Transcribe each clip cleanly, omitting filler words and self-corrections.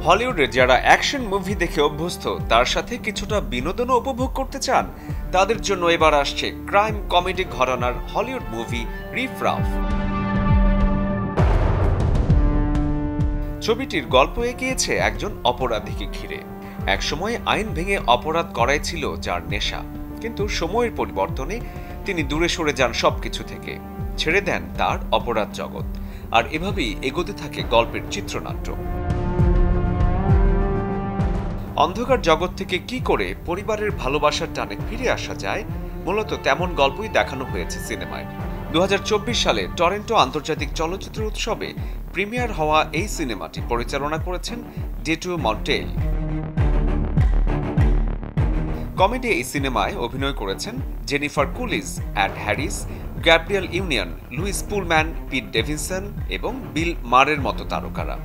হলিউডে যারা action movie দেখে অভ্যস্ত তার সাথে কিছুটা বিনোদনও উপভোগ করতে চান, তাদের জন্য এবার আসছে ক্রাইম কমেডি ঘরানার হলিউড মুভি রিফ রাফ। ছবিটির গল্প এগিয়েছে একজন অপরাধীকে ঘিরে। একসময় আইন ভেঙে অপরাধ করাই ছিল যার নেশা, কিন্তু সময়ের পরিবর্তনে তিনি দূরে সরে যান সবকিছু থেকে, ছেড়ে দেন তার অপরাধ জগৎ। আর এভাবেই এগোতে থাকে গল্পের চিত্রনাট্য। অন্ধকার জগৎ থেকে কি করে পরিবারের ভালোবাসার টানে ফিরে আসা যায়, মূলত তেমন গল্পই দেখানো হয়েছে সিনেমায়। 2024 সালে টরন্টো আন্তর্জাতিক চলচ্চিত্র উৎসবে প্রিমিয়ার হওয়া এই সিনেমাটি পরিচালনা করেছেন ডেটু মন্টেল। কমেডি এই সিনেমায় অভিনয় করেছেন Jennifer Coolidge, Ed Harris, Gabrielle Union, Lewis Pullman, Pete Davidson এবং বিল মারের মতো তারকারা।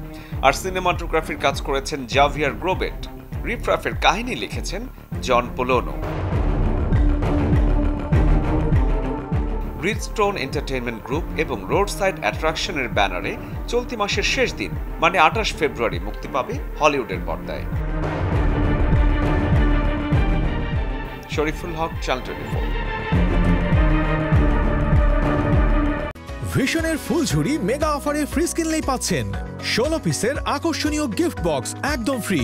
আর সিনেমাটোগ্রাফির কাজ করেছেন জাভিয়ার গ্রোবেট। রিফ রাফের কাহিনী লিখেছেন জন পোলোনো। গ্রিডস্টোন এন্টারটেইনমেন্ট গ্রুপ এবং রোড সাইড অ্যাট্রাকশনের ব্যানারে চলতি মাসের শেষ দিন মানে 28 ফেব্রুয়ারি মুক্তি পাবে হলিউডের পর্দায়। শরীফুল হক, চ্যানেল 24। ভিশনের ফুলঝুরি মেগা অফারে ফ্রিজ কিনলেই পাচ্ছেন 16 পিসের আকর্ষণীয় গিফট বক্স একদম ফ্রি।